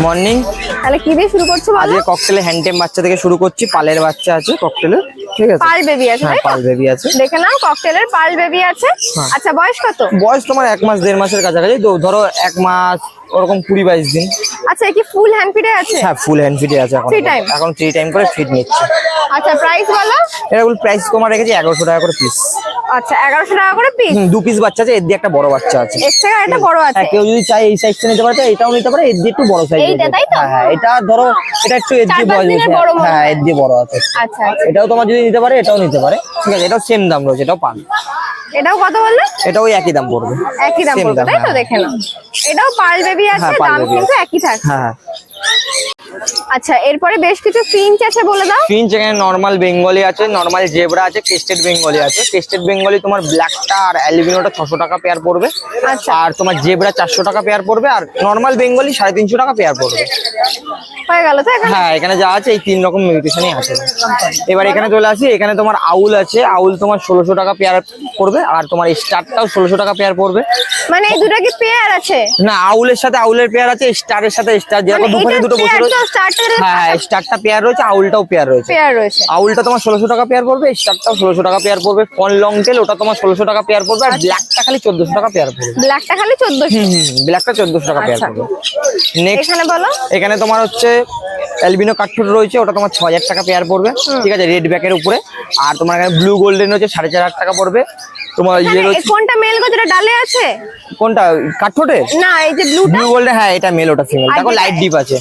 Morning. তাহলে কি দিয়ে শুরু করছো বলো? আজকে ককটেলে হ্যান্ডটেম বাচ্চা থেকে শুরু করছি। পালের বাচ্চা আছে ককটেলে, ঠিক আছে? পার্ল বেবি আছে, হ্যাঁ পাল বেবি আছে। দেখে নাও, ককটেলের পার্ল বেবি আছে। আচ্ছা, বয়স কত? বয়স তোমার 1 মাস 1.5 মাসের কাছাকাছি, তো ধরো 1 মাস ওরকম 20-22 দিন। আচ্ছা, কি ফুল হ্যান্ড ফিডে আছে? হ্যাঁ ফুল হ্যান্ড ফিডে আছে এখন। 3 টাইম? এখন 3 টাইম করে ফিড নিচ্ছে। আচ্ছা, প্রাইস বলো? এর প্রাইস তোমার রেখেছি 1100 টাকা করে পিস। আচ্ছা, 1100 টাকা করে পিস। 2 পিস বাচ্চা আছে, এর দিয়ে একটা বড় বাচ্চা আছে। এর থেকে একটা বড় আছে। হ্যাঁ, কেউ যদি চায় এই সাইজটা নিতে পারে তো এটাও নিতে পারে, এর দিয়ে একটু বড় সাইজ। এইটা তাই তো? হ্যাঁ এটা ধরো এটা একটু এর দিয়ে 4-5 দিনের বড় মনে হয়। হ্যাঁ এর দিয়ে বড় আছে। আচ্ছা, এটাও তোমার যদি নিতে পারে এটাও নিতে পারে, ঠিক আছে? এটাও সেম দাম রয়েছে, এটাও পান। এটাও কত বললে? এটাও একই দাম পড়বে। একই দাম Same পড়বে, দাম, তাই তো? হ্যাঁ। দেখে নাও, এটাও পার্ল বেবি আছে, হ্যাঁ, পার্ল দাম বেবি কিন্তু আছে। একই থাকছে। হ্যাঁ হ্যাঁ। আচ্ছা, এরপরে বেশ কিছু ফিঞ্চ আছে, বলে দাও। ফিঞ্চ এখানে নরমাল বেঙ্গলি আছে, নরমাল জেব্রা আছে, কেস্টেড বেঙ্গলি আছে। কেস্টেড বেঙ্গলি তোমার ব্ল্যাকটা আর অ্যালবিনোটা 600 টাকা পেয়ার পড়বে। আচ্ছা। আর তোমার জেব্রা 400 টাকা পেয়ার পড়বে, আর নরমাল বেঙ্গলি 350 টাকা পেয়ার পড়বে। হয়ে গেল তো এখানে? হ্যাঁ এখানে যা আছে এই 3 রকম মিউটেশনই আছে। এবার এখানে চলে আসি, এখানে তোমার আউল আছে। আউল তোমার 1600 টাকা পেয়ার পড়বে, আর তোমার স্টারটাও 1600 টাকা পেয়ার পড়বে। মানে এই দুটো কি পেয়ার আছে? না, আউলের সাথে আউলের পেয়ার আছে, স্টারের সাথে স্টার, যেরকম দুটো বসে রয়েছে। হ্যাঁ স্টারটা পেয়ার রয়েছে, আউলটাও পেয়ার রয়েছে। পেয়ার রয়েছে। আউলটা তোমার 1600 টাকা পেয়ার পড়বে, স্টারটাও 1600 টাকা পেয়ার পড়বে। ফন লং টেল ওটা তোমার 1600 টাকা পেয়ার পড়বে, আর ব্ল্যাকটা খালি 1400 টাকা পেয়ার পড়বে। ব্ল্যাকটা খালি 1400? ব্ল্যাকটা 1400 টাকা পেয়ার আচ্ছা। পড়বে। নেক্সট এখানে বলো। এখানে তোমার হচ্ছে অ্যালবিনো কাঠঠোঁট রয়েছে, ওটা তোমার 6000 টাকা পেয়ার পড়বে, ঠিক আছে? রেড ব্যাকের উপরে। আর তোমার এখানে ব্লু গোল্ডেন হচ্ছে 4500 টাকা পড়বে। তোমার ইয়ে এখানে রয়েছে কোনটা মেল গো, যেটা ডালে আছে? কোনটা কাঠঠোঁটের? না, এই যে ব্লুটা, ব্লু গোল্ডেন, হ্যাঁ এটা মেল, ওটা ফিমেল। আর দেখো যেটা- লাইট ডিপ আছে,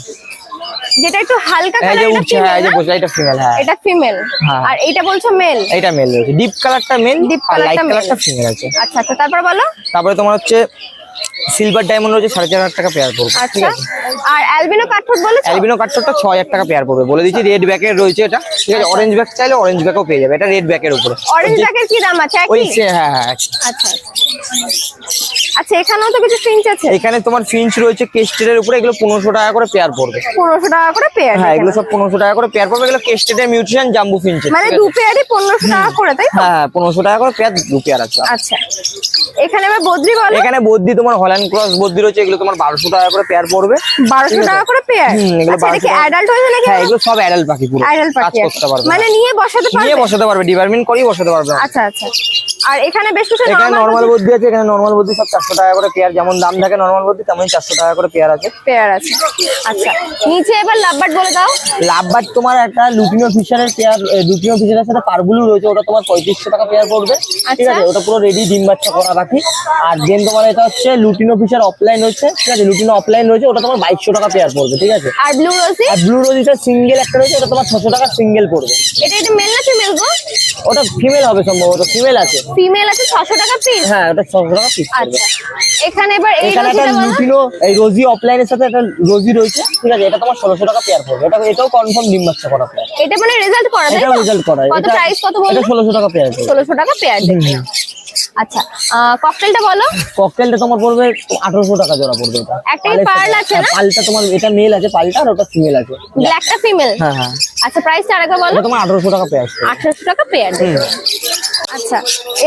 যেটা একটু হালকা এই যে কালার, উঠছে। হ্যাঁ এই যে বসে, এটা ফিমেল। হ্যাঁ এটা ফিমেল। হ্যাঁ। আর এইটা বলছো মেল? এটা মেল রয়েছে। ডিপ কালারটা মেল, Deep আর লাইট কালারটা কালারটা male। ফিমেল আছে। আচ্ছা আচ্ছা, তারপর বলো। তারপরে তোমার হচ্ছে সিলভার ডায়মন্ড রয়েছে 4500 টাকা পেয়ার পড়বে, ঠিক আচ্ছা, আছে? আর অ্যালবিনো কাঠঠোঁট বলেছো? অ্যালবিনো কাঠঠোঁটটা 6000 টাকা পেয়ার পড়বে, বলে দিচ্ছি। রেড ব্যাকের রয়েছে এটা, ঠিক আছে? অরেঞ্জ ব্যাক চাইলে অরেঞ্জ ব্যাকও পেয়ে যাবে, এটা রেড ব্যাকের উপরে। অরেঞ্জ ব্যাগের কি দাম আছে? ওই একই? হ্যাঁ হ্যাঁ। আচ্ছা আচ্ছা, এখানেও তো কিছু ফিঞ্চ আছে। এখানে তোমার ফিঞ্চ রয়েছে কেস্টেডের উপরে, এগুলো 1500 টাকা করে পেয়ার পড়বে। 1500 টাকা করে পেয়ার? হ্যাঁ এগুলো সব 1500 টাকা করে পেয়ার পড়বে। এগুলো কেস্টেডের মিউটেশন জাম্বো ফিঞ্চ, মানে দু পেয়ারই 1500 টাকা করে, তাই তো? হ্যাঁ 1500 টাকা করে পেয়ার, 2 পেয়ার আছে। আচ্ছা, এখানে এবার বদ্রি বলো। এখানে বদ্রি তোমার হল্যান্ড ক্রস বদ্রি রয়েছে, এগুলো তোমার 1200 টাকা করে পেয়ার পড়বে। 1200 টাকা করে পেয়ার? এগুলো আচ্ছা, এটা কি 1200 অ্যাডাল্ট হয়েছে নাকি? হ্যাঁ এগুলো সব অ্যাডাল্ট পাখি, পুরো অ্যাডাল্ট কাজ পাখি করতে পারবে, মানে নিয়ে বসাতে পারবে? নিয়ে বসাতে পারবে, ডিপার্টমেন্ট করেই বসাতে পারবে। আচ্ছা আচ্ছা। আর এখানে বেশ কিছু এখানে নরমাল নরমাল বদ্রি আছে, এখানে নরমাল বদ্রি সব 400 টাকা করে পেয়ার। যেমন দাম থাকে নরমাল বদ্রি, তেমনই 400 টাকা করে পেয়ার আছে। পেয়ার আছে। আচ্ছা, নিচে এবার লাভবার্ড বলে দাও। লাভবার্ড তোমার একটা লুটিনো ফিশারের পেয়ার, লুটিনো ফিশারের সাথে পারবুলু রয়েছে, ওটা তোমার 3500 টাকা পেয়ার পড়বে, ঠিক আছে? ওটা পুরো রেডি ডিম বাচ্চা করা পাখি। আর দেন তোমার এটা হচ্ছে লুটিনো ফিশার অফলাইন রয়েছে, ঠিক আছে? লুটিনো অফলাইন রয়েছে, ওটা তোমার 2200 টাকা পেয়ার পড়বে, ঠিক আছে? আর ব্লু রোজি? আর ব্লু রোজিটা সিঙ্গেল একটা রয়েছে, ওটা তোমার 600 টাকা সিঙ্গেল পড়বে। এটা মেল না ফিমেল গো? ওটা ফিমেল হবে সম্ভবত, ফিমেল আছে। ফিমেল আছে 600 টাকা পিস? হ্যাঁ ওটা 600 টাকা পিস পড়বে। আচ্ছা, এখানে এবার এই এখানে একটা রোজিটা বলো। লুটিনো এই রোজি অফলাইনের সাথে একটা রোজি রয়েছে, ঠিক আছে? এটা তোমার 1600 টাকা পেয়ার পড়বে। এটাও কনফার্ম ডিম বাচ্চা করা পেয়ার। এটা মানে রেজাল্ট করা, তাই এটা তো? রেজাল্ট করা। কত প্রাইস কত বললে? এটা 1600 টাকা পেয়ার পড়বে। 1600 টাকা পেয়ার দেখে। আচ্ছা, ককটেলটা বলো। ককটেলটা তোমার পড়বে 1800 টাকা জোড়া পড়বে। এটা একটাই পার্ল আছে না? পালটা তোমার এটা মেল আছে, পালটা, আর ওটা ফিমেল আছে। ব্ল্যাকটা ফিমেল? হ্যাঁ হ্যাঁ। আচ্ছা, প্রাইসটা আরেকবার বলো। এটা তোমার 1800 টাকা পেয়ার। 1800 টাকা পেয়ার দেখে। আচ্ছা,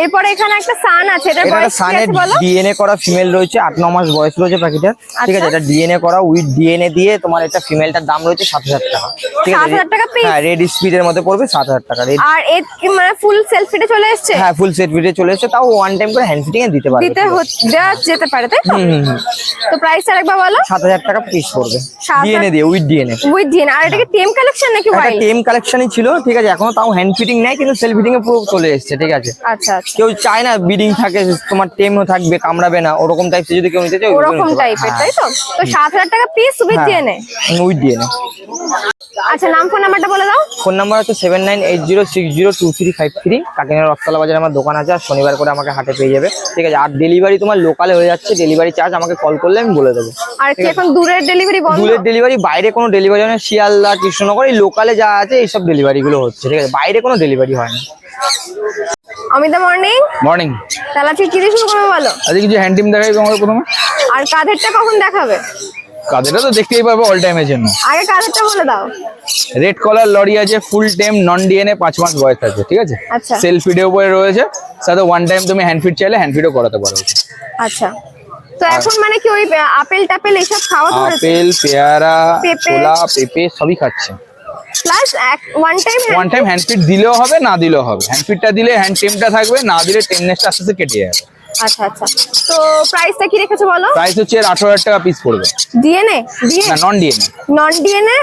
এরপরে এখানে একটা সান আছে, এটার এটা বয়স কি সানের আছে বলো? ডিএনএ করা ফিমেল রয়েছে, 8-9 মাস বয়স রয়েছে পাখিটার, ঠিক আছে? আচ্ছা। এটা ডিএনএ করা, উইথ ডিএনএ দিয়ে তোমার এটা ফিমেলটার দাম রয়েছে 7000 টাকা, ঠিক আছে? 7000 টাকা piece? হ্যাঁ রেড স্পিডের মধ্যে পড়বে 7000 টাকা। রেড, আর এর কি মানে ফুল সেলফিটে চলে এসেছে? হ্যাঁ ফুল সেট ভিডিও চলে এসেছে, তাও ওয়ান টাইম করে হ্যান্ড ফিটিং এ দিতে পারবে। দেওয়া যেতে পারে, তাই তো? তো প্রাইসটা আরেকবার বলো। 7000 টাকা পিস পড়বে 7000 ডিএনএ দিয়ে, উইথ ডিএনএ। With DNA. আর এটা কি টেম কালেকশন নাকি একটা ওয়াইল্ড? টেম কালেকশনই ছিল, ঠিক আছে? এখনো তাও হ্যান্ড ফিটিং নেয়, কিন্তু সেলফ ফিটিং এ পুরো চলে এসেছে, ঠিক আছে? আচ্ছা আচ্ছা, কেউ চায় না বিডিং থাকে, তোমার টেমও থাকবে, কামড়াবে না, ওরকম টাইপের যদি কেউ নিতে চায় ওরকম টাইপের, তাই তো? তো 7000 টাকা piece with DNA. With DNA. আচ্ছা, নাম ফোন নাম্বারটা বলে দাও। ফোন নাম্বার হচ্ছে 7980602353। কাকিনাড়া রথতলা বাজারে আমার দোকান আছে, আর শনিবার করে আমাকে হাটে পেয়ে যাবে, ঠিক আছে? আর ডেলিভারি তোমার লোকালে হয়ে যাচ্ছে, ডেলিভারি চার্জ আমাকে কল করলে আমি বলে দেবো। আর কি এখন দূরের ডেলিভারি বন্ধ? দূরের ডেলিভারি, বাইরে কোনো ডেলিভারি হয় না। শিয়ালদা, কৃষ্ণনগর, এই লোকালে যা আছে এইসব ডেলিভারি গুলো হচ্ছে, ঠিক আছে? বাইরে কোনো ডেলিভারি হয় না। অমিতা মর্নিং। মর্নিং। তাহলে আজকে কি দিয়ে শুরু করবে বলো? আজকে কিছু হ্যান্ড টিম দেখাই তোমাকে প্রথমে। আর কাঁধেরটা কখন দেখাবে? কাদেরটা তো দেখতেই পাবে অল টাইমের জন্য। আগে কাঁধেরটা বলে দাও। রেড কলার লরি আছে, ফুল টেম, নন ডিএনএ, 5 মাস বয়স আছে, ঠিক আছে? আচ্ছা। সেলফ ফিডের উপরে রয়েছে, সাথে ওয়ান টাইম তুমি হ্যান্ড ফিড চাইলে হ্যান্ড ফিডও করাতে পারো। আচ্ছা, তো এখন মানে কি ওই আপেল টাপেল এসব খাওয়া ধরেছে? আপেল, পেয়ারা, পেঁপে। ছোলা, পেঁপে সবই খাচ্ছে। Plus one time hand feed দিলেও হবে, না দিলেও হবে। হ্যান্ড ফিডটা দিলে হ্যান্ড টেমটা থাকবে, না দিলে টেমনেসটা আস্তে আস্তে কেটে যাবে। আচ্ছা আচ্ছা, তো প্রাইসটা কি রেখেছো বলো? প্রাইস হচ্ছে 18,000 টাকা পিস পড়বে। ডিএনএ না, non DNA, non DNA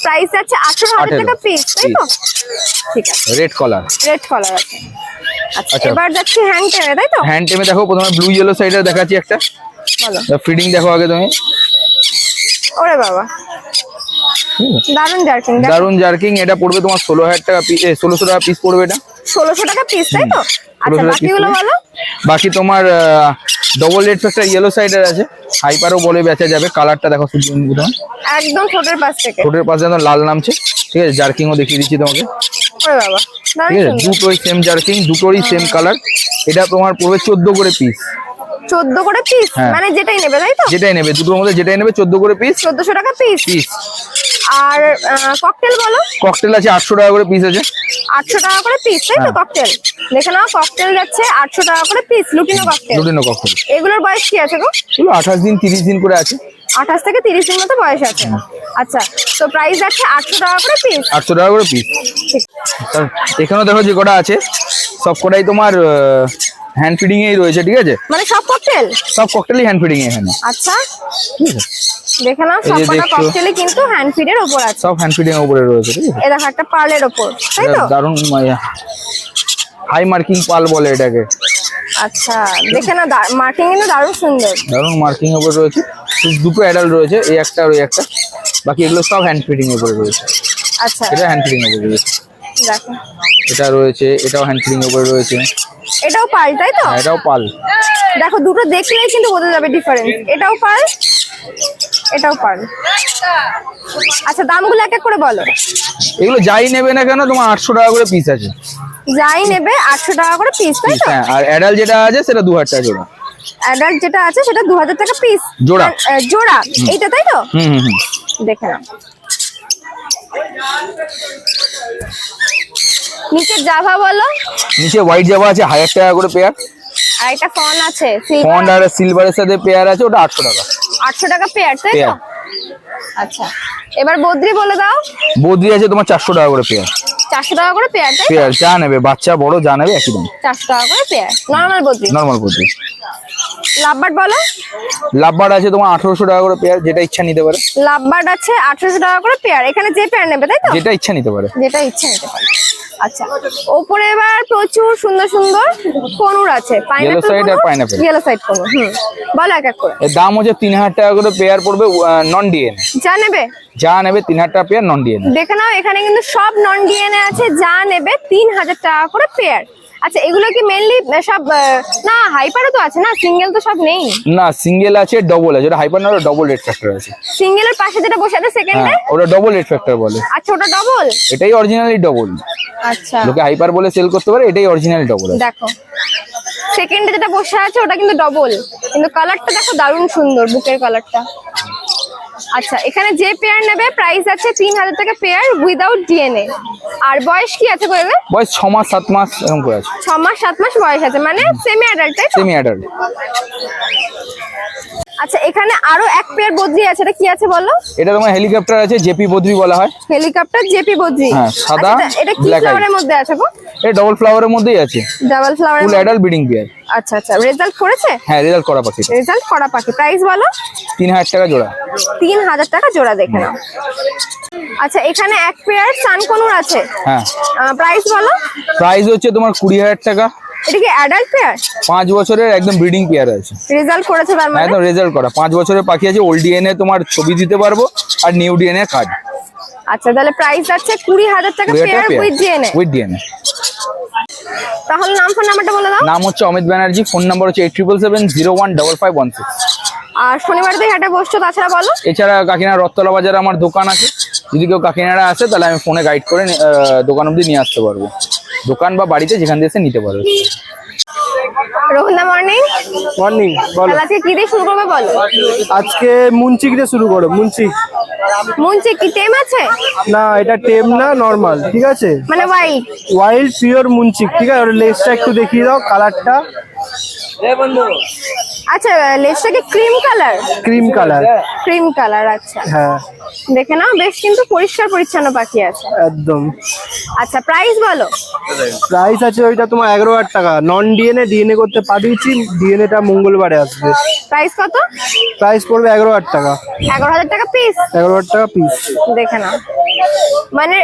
price আছে 18,000 টাকা পিস, তাই তো? ঠিক আছে, রেড কলার। রেড কালার আছে। আচ্ছা, আচ্ছা। এবার যাচ্ছি হ্যান্ড টেমে, তাই তো? হ্যান্ড টেমে দেখো, প্রথমে ব্লু ইয়েলো সাইডে দেখাচ্ছি একটা। বলো। ফিডিং দেখো আগে তুমি। ওরে বাবা, দারুন জার্কিং। দারুন জার্কিং। এটা পড়বে তোমার 16,000 টাকা পিস, 1600 টাকা পিস পড়বে এটা। 1600 টাকা পিস, তাই তো? আচ্ছা, 1600 টাকা বাকিগুলো piece বলো। বাকি তোমার ডবল রেড ফ্যাক্টর ইয়েলো সাইডের আছে, হাইপারও বলে বেচা যাবে। কালারটা দেখো সুন্দর, একদম ঠোঁটের পাশ থেকে। ঠোঁটের পাশে একদম লাল নামছে, ঠিক আছে। জার্কিংও দেখিয়ে দিচ্ছি তোমাকে, ওরে বাবা, ঠিক দারুন আছে। সুন্দর। দুটোই সেম জার্কিং, দুটোরই সেম কালার। এটা তোমার পড়বে 14 করে পিস। 14 করে পিস, হ্যাঁ। মানে যেটাই নেবে, তাই তো? যেটাই নেবে, দুটোর মধ্যে যেটাই নেবে 14 করে পিস। 1400 টাকা পিস। পিস। আর ককটেল বলো। ককটেল আছে 800 টাকা করে পিস আছে। 800 টাকা করে পিস, তাই তো? হ্যাঁ। ককটেল দেখে নাও, ককটেল যাচ্ছে 800 টাকা করে piece, lutino cocktail. Lutino cocktail. এগুলোর বয়স কি আছে গো? এগুলো 28 দিন 30 দিন করে আছে। 28 থেকে 30 দিন মতো বয়স আছে। আচ্ছা, তো প্রাইস আছে 800 টাকা করে পিস। 800 টাকা করে পিস। ঠিক। এখানেও দেখো যে কটা আছে, সব কটাই তোমার হ্যান্ড ফিডিং এই রয়েছে, ঠিক আছে। মানে সব ককটেল? সব ককটেলই হ্যান্ড ফিডিং এখানে, আচ্ছা, ঠিক আছে। দেখে নাও, এই যে সবকটা দেখছো। ককটেলে কিন্তু হ্যান্ড ফিডের উপর আছে। সব হ্যান্ড ফিডিং এর উপরে রয়েছে, ঠিক আছে। এ দেখো, একটা পার্লের উপর, তাই তো? দারুণ হাই মার্কিং পাল বলে এটাকে। আচ্ছা, দেখে না, মার্কিং কিন্তু দারুণ সুন্দর। দারুণ মার্কিং এর উপরে রয়েছে। দুটো অ্যাডাল্ট রয়েছে, এই একটা আর ওই একটা। বাকি এগুলো সব হ্যান্ড ফিডিং এর উপরে রয়েছে। আচ্ছা, এটা হ্যান্ড ফিডিং এর উপরে রয়েছে। দেখো, এটা রয়েছে, এটাও হ্যান্ড ফিডিং এর উপরে রয়েছে। এটাও পাল, তাই তো? হ্যাঁ, এটাও পাল। দেখো, দুটো দেখলেই কিন্তু বোঝা যাবে ডিফারেন্স। এটাও পাল, এটাও পাল। আচ্ছা, দামগুলো এক এক করে বলো। এগুলো যাই নেবে না কেন, তোমার 800 টাকা করে পিস আছে। যাই নেবে 800 টাকা করে পিস, তাই তো? হ্যাঁ, আর অ্যাডাল্ট যেটা আছে সেটা 2000 টাকা জোড়া। অ্যাডাল্ট যেটা আছে সেটা 2000 টাকা পিস জোড়া। জোড়া, এইটা, তাই তো? হুম। দেখে নাও। নিচে জাভা বলো। নিচে হোয়াইট জাভা আছে 1000 টাকা করে পেয়ার। আর একটা ফন আছে, ফন্ড আর সিলভারের সাথে পেয়ার আছে, ওটা 800 টাকা। 800 টাকা পেয়ার, তাই তো? পেয়ার। আচ্ছা, এবার বদ্রি বলে দাও। বদ্রি আছে তোমার 400 টাকা করে পেয়ার। 400 টাকা করে পেয়ার, তাই তো? পেয়ার যা নেবে, বাচ্চা বড় যা নেবে একই দাম। 400 টাকা করে পেয়ার, নরমাল বদ্রি। নরমাল বদ্রি। লাভবার্ড বলো। লাভবার্ড আছে তোমার 1800 টাকা করে পেয়ার, যেটা ইচ্ছা নিতে পারে। লাভবার্ড আছে 1800 টাকা করে পেয়ার, এখানে যে পেয়ার নেবে, তাই তো? যেটা ইচ্ছা নিতে পারে। যেটা ইচ্ছা নিতে পারে। আচ্ছা, ওপরে এবার প্রচুর সুন্দর সুন্দর কনুর আছে, Yellow side আর pineapple। Yellow side conure. বলো এক এক করে। এর দাম হচ্ছে 3000 টাকা করে পেয়ার পড়বে, নন ডিএনএ। যা নেবে যা নেবে 3000 টাকা পেয়ার, নন ডিএনএ। দেখে নাও, এখানে কিন্তু সব নন ডিএনএ আছে, যা নেবে 3000 টাকা করে পেয়ার। আচ্ছা, এগুলো কি মেইনলি সব না হাইপারও তো আছে না, সিঙ্গেল তো সব নেই? না, সিঙ্গেল আছে, ডবল আছে। ওটা হাইপার না, ওটা ডবল রেড ফ্যাক্টর আছে। সিঙ্গেলের পাশে যেটা বসে আছে সেকেন্ডে, হ্যাঁ, ওটা ডবল রেড ফ্যাক্টর বলে। আচ্ছা, ওটা ডবল। এটাই অরিজিনালি ডবল। আচ্ছা, লোকে হাইপার বলে সেল করতে পারে, এটাই অরিজিনালি ডবল আছে। দেখো, সেকেন্ডে যেটা বসে আছে ওটা কিন্তু ডবল, কিন্তু কালারটা দেখো দারুণ সুন্দর, বুকের কালারটা। আচ্ছা, এখানে যে পেয়ার নেবে প্রাইস আছে 3000 টাকা পেয়ার উইদাউট ডিএনএ। আর বয়স কি আছে কইবে? বয়স 6 মাস 7 মাস এরকম করে আছে। 6 মাস 7 মাস বয়স আছে, মানে সেমি অ্যাডাল্ট, তাই তো? Semi adult. আচ্ছা, এখানে আরো এক পেয়ার বদ্রি আছে, এটা কি আছে বলো? এটা তোমার হেলিকপ্টার আছে, জেপি বদ্রি বলা হয়। Helicopter JP Badri. হ্যাঁ, সাদা, আচ্ছা, এটা কি black eye। ফ্লাওয়ারের মধ্যে আছে গো? এটা ডবল ফ্লাওয়ারের মধ্যেই আছে, ডাবল ফ্লাওয়ারের। Full adult breeding pair. আচ্ছা আচ্ছা, রেজাল্ট করেছে? হ্যাঁ, রেজাল্ট করা পাখি। রেজাল্ট করা পাখি। প্রাইস বলো। 3000 টাকা জোড়া। 3000 টাকা জোড়া, দেখে নাও। আচ্ছা, এখানে এক পেয়ার সানকনুর আছে, হ্যাঁ, প্রাইস বলো। প্রাইস হচ্ছে তোমার 20000 টাকা। এটা কি অ্যাডাল্ট পেয়ার? 5 বছরের একদম ব্রিডিং পেয়ার আছে। রেজাল্ট করেছে তার মানে? একদম রেজাল্ট করা 5 বছরের পাখি আছে। ওল্ড ডিএনএ তোমার ছবি দিতে পারবো, আর নিউ ডিএনএ কার্ড। আচ্ছা, তাহলে প্রাইস আছে 20000 টাকা pair with DNA. With DNA. তাহলে নাম ফোন নাম্বারটা বলে দাও। নাম হচ্ছে অমিত ব্যানার্জি, ফোন নাম্বার হচ্ছে 8777015516। আর শনিবার থেকে হাটে বসছো, তাছাড়া বলো। এছাড়া কাকিনাড়া রথতলা বাজারে আমার দোকান আছে, যদি কেউ কাকিনাড়া আসে তাহলে আমি ফোনে গাইড করে দোকান অবধি নিয়ে আসতে পারবো। দোকান বা বাড়িতে যেখান দিয়ে এসে নিতে পারবে। রোহনা মর্নিং। মর্নিং, বলো। তাহলে আজকে কি দিয়ে শুরু করবে বলো। আজকে মুনচিক দিয়ে শুরু করো। মুনচিক। মুনচে কি টেম আছে? না, এটা টেম না, নর্মাল, ঠিক আছে। মানে হোয়াইট। ওয়াইল্ড পিওর মুনচিক, ঠিক আছে। ওর লেজটা একটু দেখিয়ে দাও, কালারটা। আচ্ছা লেসটা কি cream colour? Cream colour. Cream colour, আচ্ছা হ্যাঁ দেখে নাও, বেশ কিন্তু পরিষ্কার পরিচ্ছন্ন পাখি আছে। একদম। আচ্ছা প্রাইস বলো। প্রাইস আছে ওইটা তোমার 11,000 টাকা। নন ডিএনএ, ডিএনএ করতে পাঠিয়েছি, ডিএনএটা মঙ্গলবারে আসবে। প্রাইস কত? প্রাইস পড়বে 11,000 টাকা। 11,000 টাকা পিস? 11,000 টাকা পিস। দেখে নাও, মানে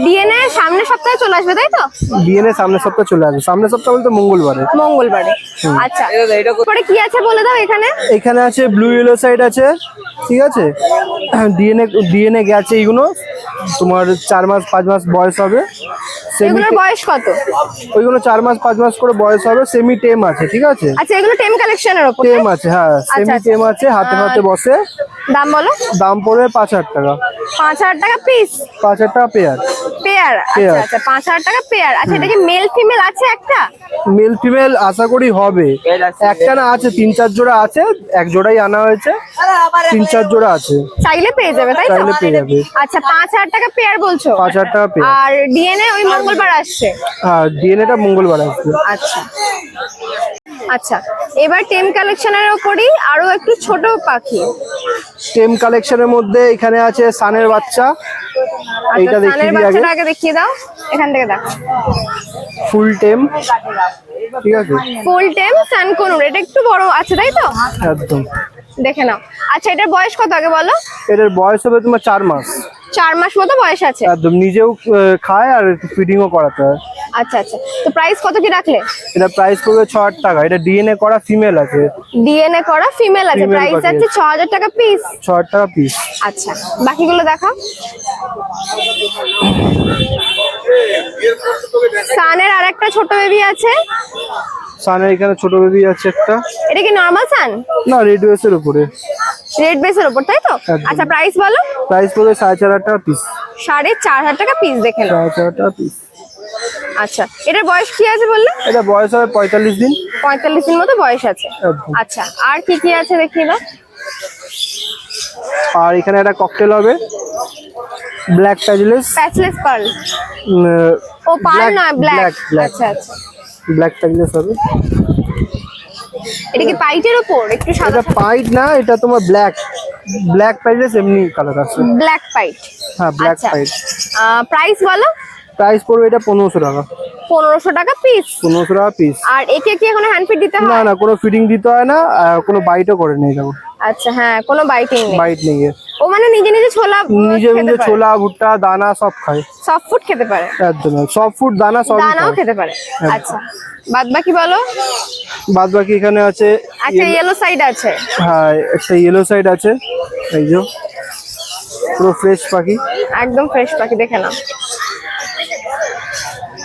ডিএনএ সামনের সপ্তাহে চলে আসবে তাই তো? ডিএনএ সামনের সপ্তাহে চলে আসবে। সামনের সপ্তাহ বলতে মঙ্গলবারে। মঙ্গলবারে, আচ্ছা। পরে কি আছে বলে দাও এখানে। এখানে আছে ব্লু ইয়েলো সাইড আছে, ঠিক আছে। ডিএনএ গেছে এইগুলো, তোমার 4 মাস 5 মাস বয়স হবে। এগুলোর বয়স কত? ওইগুলো 4 মাস 5 মাস করে বয়স হবে। সেমি টেম আছে, ঠিক আছে। আচ্ছা এগুলো টেম কালেকশনের উপর? টেম আছে, হ্যাঁ সেমি আচ্ছা। টেম আছে, হাতে হাতে বসে। দাম বলো। দাম পড়বে 5,000 টাকা। 5,000 টাকা পিস? 5,000 টাকা পেয়ার। পেয়ার, আচ্ছা আচ্ছা 5,000 টাকা পেয়ার। আচ্ছা এটা কি মেল ফিমেল আছে একটা? মেল ফিমেল আশা করি হবে, একটা না আছে, 3-4 জোড়া আছে। এক জোড়াই আনা হয়েছে, 3-4 জোড়া আছে। চাইলে পেয়ে যাবে তাই তো? চাইলে পেয়ে যাবে। আচ্ছা 5,000 টাকা পেয়ার বলছো? 5,000 টাকা পেয়ার। আর ডিএনএ ওই মঙ্গলবার আসছে? হ্যাঁ ডিএনএটা মঙ্গলবার আসবে। আচ্ছা আচ্ছা, এবার টেম কালেকশনের ওপরই আরো একটু ছোট পাখি। টেম কালেকশনের মধ্যে এখানে আছে সানের বাচ্চা। এইটা আচ্ছা, দেখিয়ে সানের দিই আগে। বাচ্চাটা আগে দেখিয়ে দাও, এখান থেকে দেখো। ফুল টেম, ঠিক আছে। ফুল টেম সানকুনুর, এটা একটু বড় আছে তাই তো? একদম। দেখে নাও। আচ্ছা এটার বয়স কত আগে বলো। এটার বয়স হবে তোমার 4 মাস। 4 মাস মতো বয়স আছে। একদম, নিজেও খায় আর ফিডিংও করাতে হয়। আচ্ছা আচ্ছা, তো প্রাইস কত কি রাখলে? এটা প্রাইস পড়বে 6,000 টাকা। এটা ডিএনএ করা ফিমেল আছে। ডিএনএ করা ফিমেল আছে, Female প্রাইস পাখি আছে আছে। 6,000 টাকা পিস। 6,000 টাকা পিস। আচ্ছা বাকিগুলো দেখাও। সানের আর একটা ছোট বেবি আছে। সানের এখানে ছোট বেবি আছে একটা। এটা কি নরমাল সান? না, রেড ওয়েসের উপরে। রেড বেসের উপর তাই তো? একদম। আচ্ছা প্রাইস বলো। প্রাইস পড়বে 4,500 টাকা পিস। 4,500 টাকা পিস, দেখে নাও। 4,500 টাকা পিস। আচ্ছা এটার বয়স কি আছে বললে? এটা বয়স হবে 45 দিন। 45 দিন মতো বয়স আছে। একদম। আচ্ছা আর কি কি আছে দেখিয়ে দাও। আর এখানে একটা ককটেল হবে, ব্ল্যাক প্যাজলেস। Patchless pearl? ও পার্ল নয়, ব্ল্যাক। আচ্ছা আচ্ছা, ব্ল্যাক প্যাজলেস হবে। এটা কি পাইটের উপর একটু সাদা? এটা পাইট না, এটা তোমার ব্ল্যাক। ব্ল্যাক প্যাজলেস এমনি কালার আছে। ব্ল্যাক পাইট, হ্যাঁ ব্ল্যাক আচ্ছা। পাইট। প্রাইস বলো। প্রাইস পড়বে এটা 1,500 টাকা। 1,500 টাকা পিস? 1,500 টাকা পিস। আর একে কি এখন হ্যান্ড ফিড দিতে না হয়? না, কোনো ফিডিং দিতে হয় না, কোনো বাইটও করে নেই। দেখো আচ্ছা হ্যাঁ, কোনো বাইটিং নেই। বাইট নেই এর। ও মানে নিজে নিজে ছোলা নিজে নিজে ছোলা ভুট্টা দানা সব খায়। সফট ফুড খেতে পারে? একদম, সব ফুড দানা সব দানাও খেতে পারে। আচ্ছা বাদ বাকি বলো। বাদ বাকি এখানে আছে একটা ইয়েলো সাইড আছে। হ্যাঁ একটা ইয়েলো সাইড আছে, এই যে পুরো ফ্রেশ পাখি। একদম ফ্রেশ পাখি, দেখে নাও।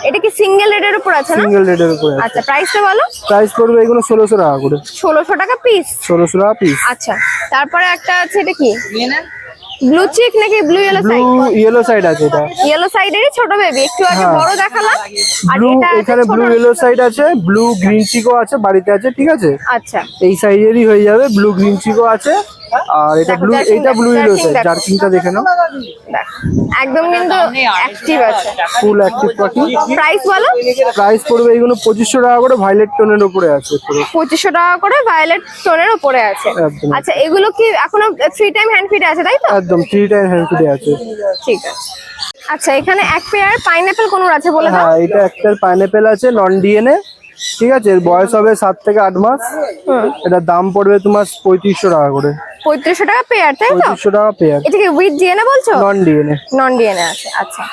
এটা কি সিঙ্গেল রেডের উপর আছে না? সিঙ্গেল রেডের উপরে আছে। আচ্ছা প্রাইসটা বলো। প্রাইস পড়বে এগুলো 1,600 টাকা করে। 1,600 টাকা পিস? 1,600 টাকা পিস। আচ্ছা তারপরে একটা আছে, এটা কি ব্লু চিক নাকি blue yellow blue side? Yellow side আছে এটা। ইয়েলো সাইডেরই ছোট বেবি, একটু আগে হ্যাঁ। বড় দেখালাম। আর ব্লু এটা আছে এখানে ব্লু ছোট। ইয়েলো সাইড আছে, ব্লু গ্রিন চিকও আছে, বাড়িতে আছে, ঠিক আছে। আচ্ছা এই সাইজেরই হয়ে যাবে, ব্লু গ্রিন চিকও আছে। আর এটা দেখো, ব্লু, জার্কিং এইটা ব্লু দেখো, ইয়েলো জার্কিং সাইড। দেখো। জার্কিংটা দেখে নাও, দেখ, একদম কিন্তু অ্যাক্টিভ আছে। ফুল অ্যাক্টিভ পাখি। প্রাইস বলো। প্রাইস পড়বে এগুলো 2,500 টাকা করে, ভায়োলেট টোনের উপরে আছে পুরো। 2,500 টাকা করে ভায়োলেট টোনের উপরে আছে। একদম। আচ্ছা এগুলো কি এখনো 3 টাইম হ্যান্ড ফিড আছে তাই তো? একদম 3 টাইম হ্যান্ড ফিডে আছে। ঠিক আছে। আচ্ছা এখানে এক পেয়ার পাইনাপল কোনুর আছে বলে দাও। হ্যাঁ এটা একটা পাইনাপেল আছে, নন ডিএনএ, ঠিক আছে। এর বয়স হবে 7 থেকে 8 মাস। এটার দাম পড়বে তোমার 3,500 টাকা করে। 3,500 টাকা পেয়ার তাই তো? 3,500 টাকা পেয়ার। এটা কি উইথ ডিএনএ বলছো? Non DNA. নন ডিএনএ আছে, আচ্ছা।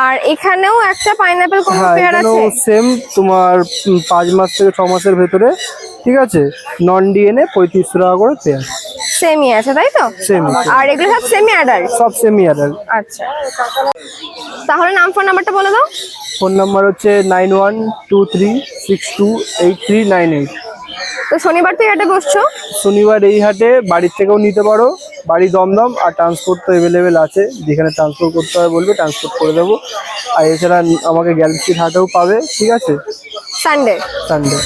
আর এখানেও একটা পাইনাপল কোন হ্যাঁ পেয়ার এখানেও আছে? সেম তোমার 5 মাস থেকে 6 মাসের ভেতরে, ঠিক আছে। নন ডিএনএ 3,500 টাকা করে পেয়ার। সেমই আছে তাই তো? সেম আর এগুলো সব সেমি অ্যাডাল্ট? সব সেমি অ্যাডাল্ট। আচ্ছা তাহলে নাম ফোন নাম্বারটা বলে দাও। ফোন নাম্বার হচ্ছে 9123628398। তো শনিবার থেকে হাটে বসছো? শনিবার এই হাটে বাড়ির থেকেও নিতে পারো, বাড়ি দমদম। আর ট্রান্সপোর্ট তো অ্যাভেলেবেল আছে, যেখানে ট্রান্সপোর্ট করতে হবে বলবে ট্রান্সপোর্ট করে দেবো। আর এছাড়া আমাকে গ্যালাক্সির হাটেও পাবে, ঠিক আছে, সানডে। সানডে।